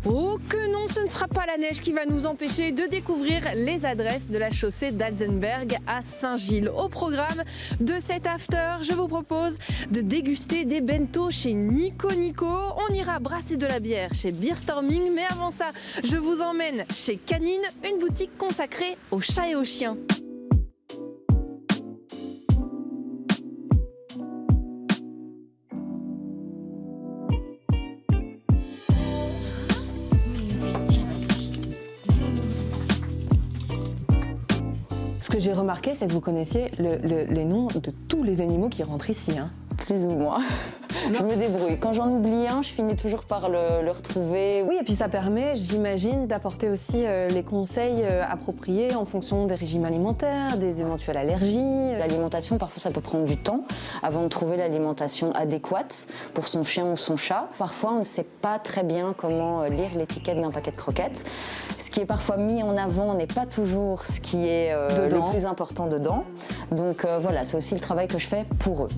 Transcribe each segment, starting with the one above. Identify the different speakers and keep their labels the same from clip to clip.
Speaker 1: Oh que non, ce ne sera pas la neige qui va nous empêcher de découvrir les adresses de la chaussée d'Alzenberg à Saint-Gilles. Au programme de cet after, je vous propose de déguster des bento chez Nico Nico. On ira brasser de la bière chez Beerstorming, mais avant ça, je vous emmène chez Canine, une boutique consacrée aux chats et aux chiens.
Speaker 2: Ce que j'ai remarqué, c'est que vous connaissiez les noms de tous les animaux qui rentrent ici. Hein.
Speaker 3: Plus ou moins. Je me débrouille. Quand j'en oublie un, je finis toujours par le retrouver.
Speaker 2: Oui, et puis ça permet, j'imagine, d'apporter aussi les conseils appropriés en fonction des régimes alimentaires, des éventuelles allergies.
Speaker 3: L'alimentation, parfois, ça peut prendre du temps avant de trouver l'alimentation adéquate pour son chien ou son chat. Parfois, on ne sait pas très bien comment lire l'étiquette d'un paquet de croquettes. Ce qui est parfois mis en avant n'est pas toujours ce qui est le plus important dedans. Donc voilà, c'est aussi le travail que je fais pour eux.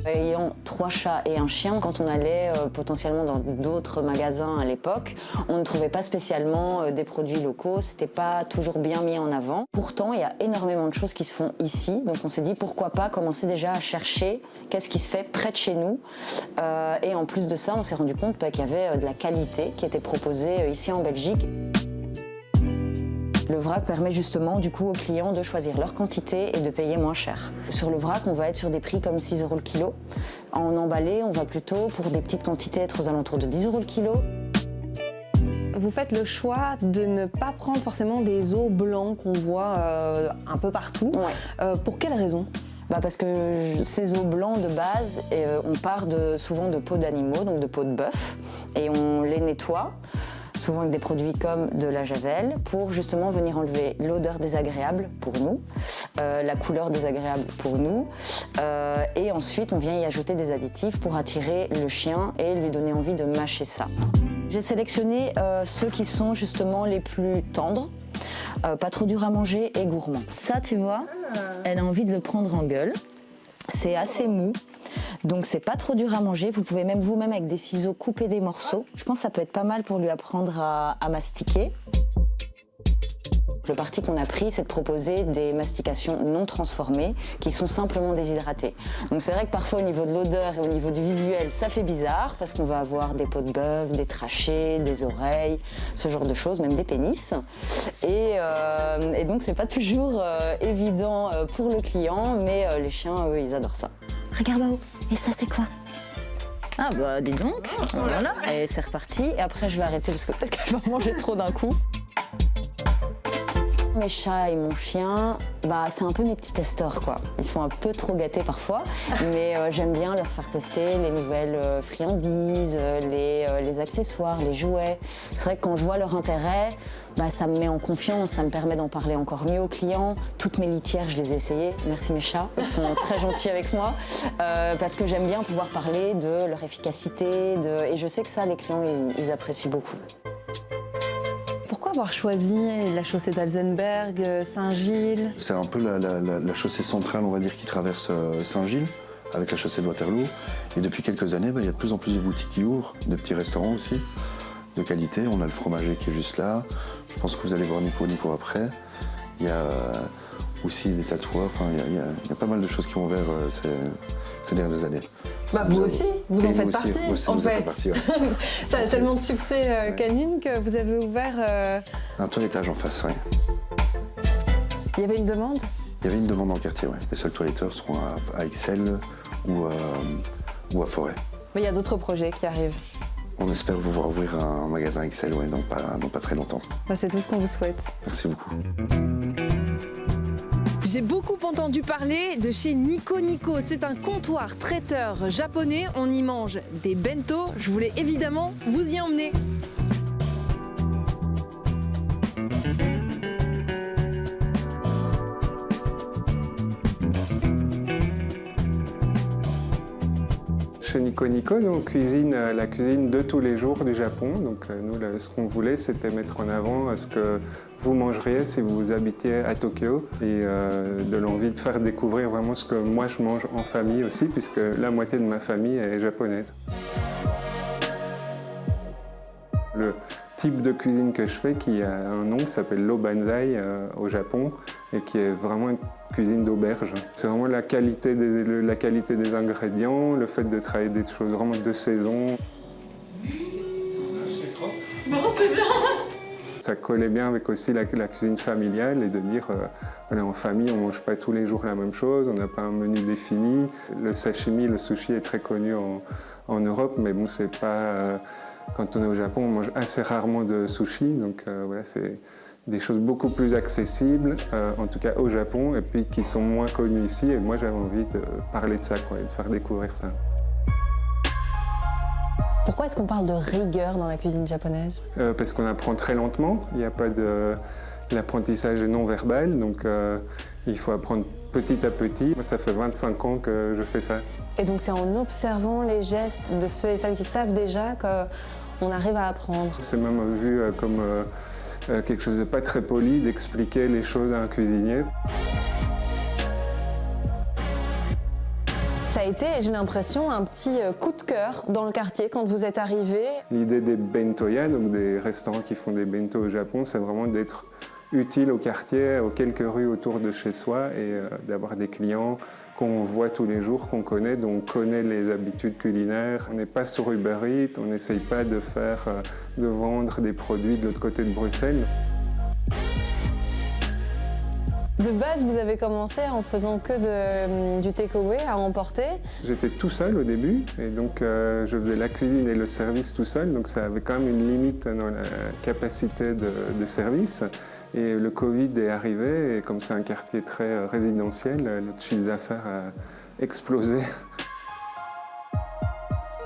Speaker 3: Ayant 3 chats et un chien, quand on allait potentiellement dans d'autres magasins à l'époque, on ne trouvait pas spécialement des produits locaux, c'était pas toujours bien mis en avant. Pourtant, il y a énormément de choses qui se font ici, donc on s'est dit pourquoi pas commencer déjà à chercher qu'est-ce qui se fait près de chez nous. Et en plus de ça, on s'est rendu compte qu'il y avait de la qualité qui était proposée ici en Belgique. Le vrac permet justement du coup aux clients de choisir leur quantité et de payer moins cher. Sur le vrac, on va être sur des prix comme 6 € le kilo. En emballé, on va plutôt pour des petites quantités être aux alentours de 10 € le kilo.
Speaker 2: Vous faites le choix de ne pas prendre forcément des os blancs qu'on voit un peu partout.
Speaker 3: Ouais.
Speaker 2: Pour quelle raison ?
Speaker 3: Parce que ces os blancs de base, on part souvent de peaux d'animaux, donc de peaux de bœuf, et on les nettoie. Souvent avec des produits comme de la javel, pour justement venir enlever l'odeur désagréable pour nous, la couleur désagréable pour nous, et ensuite on vient y ajouter des additifs pour attirer le chien et lui donner envie de mâcher ça. J'ai sélectionné ceux qui sont justement les plus tendres, pas trop durs à manger et gourmands. Ça tu vois, elle a envie de le prendre en gueule, c'est assez mou. Donc c'est pas trop dur à manger, vous pouvez même vous-même avec des ciseaux couper des morceaux. Je pense que ça peut être pas mal pour lui apprendre à mastiquer. Le parti qu'on a pris, c'est de proposer des mastications non transformées qui sont simplement déshydratées. Donc c'est vrai que parfois au niveau de l'odeur et au niveau du visuel, ça fait bizarre parce qu'on va avoir des peaux de bœuf, des trachées, des oreilles, ce genre de choses, même des pénis. Et donc c'est pas toujours évident pour le client, mais les chiens, eux, ils adorent ça. Regarde là-haut, et ça c'est quoi? Ah bah dis donc, voilà, et c'est reparti. Et après je vais arrêter parce que peut-être qu'elle va manger trop d'un coup. Mes chats et mon chien, c'est un peu mes petits testeurs quoi. Ils sont un peu trop gâtés parfois, mais j'aime bien leur faire tester les nouvelles friandises, les accessoires, les jouets. C'est vrai que quand je vois leur intérêt, ça me met en confiance, ça me permet d'en parler encore mieux aux clients. Toutes mes litières, je les ai essayées. Merci mes chats, ils sont très gentils avec moi. Parce que j'aime bien pouvoir parler de leur efficacité. Et je sais que ça, les clients, ils apprécient beaucoup.
Speaker 2: Pourquoi avoir choisi la chaussée d'Alzenberg, Saint-Gilles?
Speaker 4: C'est un peu la chaussée centrale, on va dire, qui traverse Saint-Gilles, avec la chaussée de Waterloo. Et depuis quelques années, il y a de plus en plus de boutiques qui ouvrent, de petits restaurants aussi, de qualité. On a le fromager qui est juste là. Je pense que vous allez voir Nico après. Il y a aussi des tatouages, il y a pas mal de choses qui ont ouvert ces dernières années.
Speaker 2: Vous aussi, vous en faites partie, en fait.
Speaker 4: Partie, ouais.
Speaker 2: Ça a tellement de succès canine que vous avez ouvert...
Speaker 4: Un toilettage en face, oui.
Speaker 2: Il y avait une demande?
Speaker 4: Il y avait une demande dans le quartier, oui. Les seuls toiletteurs seront à Ixelles ou à Forêt.
Speaker 2: Mais il y a d'autres projets qui arrivent.
Speaker 4: On espère pouvoir ouvrir un magasin Ixelles, ouais, dans pas très longtemps.
Speaker 2: C'est tout ce qu'on vous souhaite.
Speaker 4: Merci beaucoup.
Speaker 1: J'ai beaucoup entendu parler de chez Nico Nico. C'est un comptoir traiteur japonais. On y mange des bento. Je voulais évidemment vous y emmener.
Speaker 5: chez Nico Nico, nous, on cuisine la cuisine de tous les jours du Japon. Donc nous, ce qu'on voulait, c'était mettre en avant ce que vous mangeriez si vous habitiez à Tokyo et de l'envie de faire découvrir vraiment ce que moi je mange en famille aussi, puisque la moitié de ma famille est japonaise. Le type de cuisine que je fais, qui a un nom qui s'appelle l'Obanzai au Japon et qui est vraiment une cuisine d'auberge. C'est vraiment la qualité des ingrédients, le fait de travailler des choses vraiment de saison. C'est trop. Non, c'est bien. Ça collait bien avec aussi la cuisine familiale et de dire voilà, en famille on ne mange pas tous les jours la même chose, on n'a pas un menu défini. Le sashimi, le sushi est très connu en Europe, mais bon, c'est pas... Quand on est au Japon, on mange assez rarement de sushi, donc voilà, c'est des choses beaucoup plus accessibles, en tout cas au Japon, et puis qui sont moins connues ici. Et moi, j'avais envie de parler de ça, quoi, et de faire découvrir ça.
Speaker 2: Pourquoi est-ce qu'on parle de rigueur dans la cuisine japonaise?
Speaker 5: Parce qu'on apprend très lentement, il n'y a pas de... L'apprentissage est non verbal, donc il faut apprendre petit à petit. Moi, ça fait 25 ans que je fais ça.
Speaker 2: Et donc c'est en observant les gestes de ceux et celles qui savent déjà qu'on arrive à apprendre.
Speaker 5: C'est même vu comme quelque chose de pas très poli d'expliquer les choses à un cuisinier.
Speaker 2: Ça a été, j'ai l'impression, un petit coup de cœur dans le quartier quand vous êtes arrivé.
Speaker 5: L'idée des bentoya, donc des restaurants qui font des bento au Japon, c'est vraiment d'être utile au quartier, aux quelques rues autour de chez soi et d'avoir des clients qu'on voit tous les jours, qu'on connaît, dont on connaît les habitudes culinaires. On n'est pas sur Uber Eats, on n'essaye pas de vendre des produits de l'autre côté de Bruxelles.
Speaker 2: De base, vous avez commencé en faisant que du takeaway à emporter.
Speaker 5: J'étais tout seul au début, et donc je faisais la cuisine et le service tout seul, donc ça avait quand même une limite dans la capacité de service. Et le Covid est arrivé, et comme c'est un quartier très résidentiel, notre chiffre d'affaires a explosé.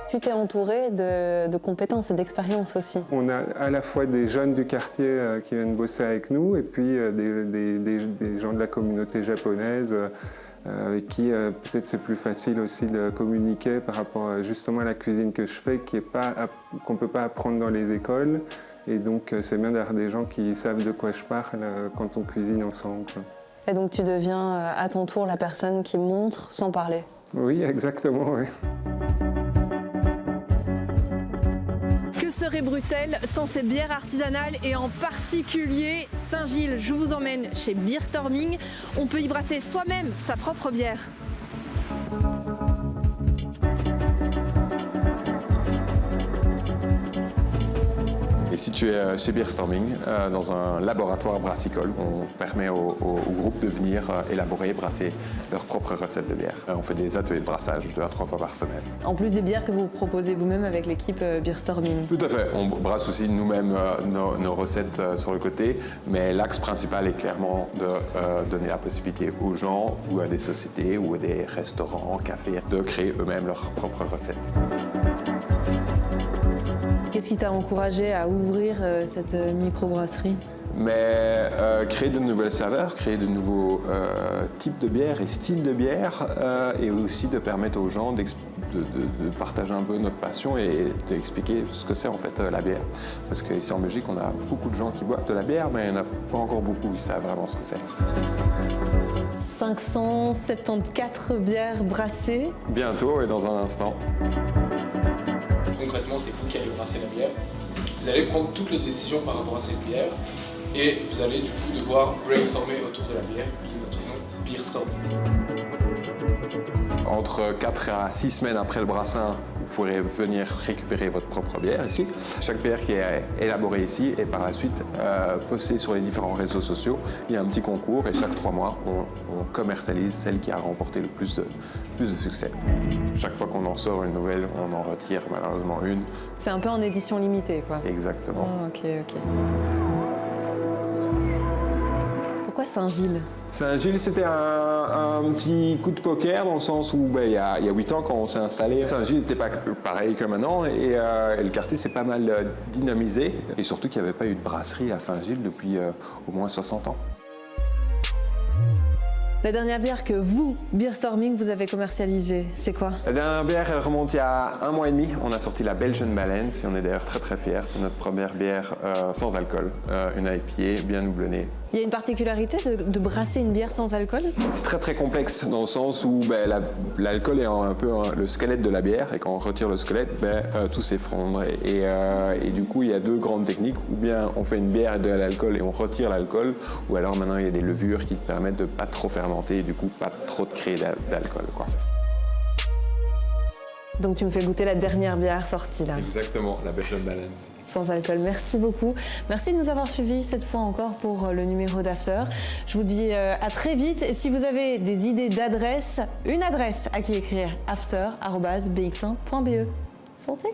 Speaker 2: Tu t'es entouré de compétences et d'expériences aussi.
Speaker 5: On a à la fois des jeunes du quartier qui viennent bosser avec nous et puis des gens de la communauté japonaise avec qui peut-être c'est plus facile aussi de communiquer par rapport justement à la cuisine que je fais qu'on ne peut pas apprendre dans les écoles. Et donc c'est bien d'avoir des gens qui savent de quoi je parle quand on cuisine ensemble.
Speaker 2: Et donc tu deviens à ton tour la personne qui montre sans parler.
Speaker 5: Oui, exactement, oui.
Speaker 1: Que serait Bruxelles sans ces bières artisanales et en particulier Saint-Gilles? Je vous emmène chez Beerstorming. On peut y brasser soi-même sa propre bière.
Speaker 6: Et situé chez Beerstorming, dans un laboratoire brassicole, on permet au groupe de venir élaborer et brasser leurs propres recettes de bière. On fait des ateliers de brassage 2 à 3 fois par semaine.
Speaker 2: En plus des bières que vous proposez vous-même avec l'équipe Beerstorming.
Speaker 6: Tout à fait. On brasse aussi nous-mêmes nos recettes sur le côté, mais l'axe principal est clairement de donner la possibilité aux gens ou à des sociétés ou à des restaurants, cafés, de créer eux-mêmes leurs propres recettes.
Speaker 2: Qu'est-ce qui t'a encouragé à ouvrir cette microbrasserie?
Speaker 6: Mais créer de nouvelles saveurs, créer de nouveaux types de bières et styles de bière, et aussi de permettre aux gens de partager un peu notre passion et d'expliquer ce que c'est en fait la bière. Parce qu'ici en Belgique, on a beaucoup de gens qui boivent de la bière, mais il n'y en a pas encore beaucoup qui savent vraiment ce que c'est.
Speaker 2: 574 bières brassées.
Speaker 6: Bientôt et dans un instant.
Speaker 7: Concrètement, c'est vous qui allez brasser la bière. Vous allez prendre toutes les décisions par rapport à cette bière et vous allez du coup devoir brainstormer autour de la bière, qui est notre nom, Beerstorming.
Speaker 6: Entre 4 à 6 semaines après le brassin, vous pourrez venir récupérer votre propre bière ici. Chaque bière qui est élaborée ici est par la suite postée sur les différents réseaux sociaux. Il y a un petit concours et chaque 3 mois, on commercialise celle qui a remporté le plus de succès. Chaque fois qu'on en sort une nouvelle, on en retire malheureusement une.
Speaker 2: C'est un peu en édition limitée, quoi.
Speaker 6: Exactement.
Speaker 2: Oh, ok. Pourquoi Saint-Gilles?
Speaker 6: Saint-Gilles, c'était un petit coup de poker dans le sens où il y a 8 ans quand on s'est installé, Saint-Gilles n'était pas pareil que maintenant et le quartier s'est pas mal dynamisé et surtout qu'il n'y avait pas eu de brasserie à Saint-Gilles depuis au moins 60 ans.
Speaker 1: La dernière bière que vous, Beerstorming, vous avez commercialisée, c'est quoi?
Speaker 6: La dernière bière, elle remonte il y a 1 mois et demi. On a sorti la Belgian Balance et on est d'ailleurs très très fiers. C'est notre première bière sans alcool, une IPA bien houblonnée.
Speaker 1: Il y a une particularité de brasser une bière sans alcool?
Speaker 6: C'est très très complexe dans le sens où l'alcool est un peu le squelette de la bière et quand on retire le squelette, tout s'effondre. Et du coup, il y a 2 grandes techniques. Ou bien on fait une bière avec de l'alcool et on retire l'alcool, ou alors maintenant il y a des levures qui te permettent de pas trop fermenter et du coup pas trop de créer d'alcool, quoi.
Speaker 1: Donc tu me fais goûter la dernière bière sortie là.
Speaker 6: Exactement, la Belgian Balance.
Speaker 1: Sans alcool, merci beaucoup. Merci de nous avoir suivis cette fois encore pour le numéro d'After. Je vous dis à très vite. Et si vous avez des idées d'adresse, une adresse à qui écrire, after@bx1.be. Santé!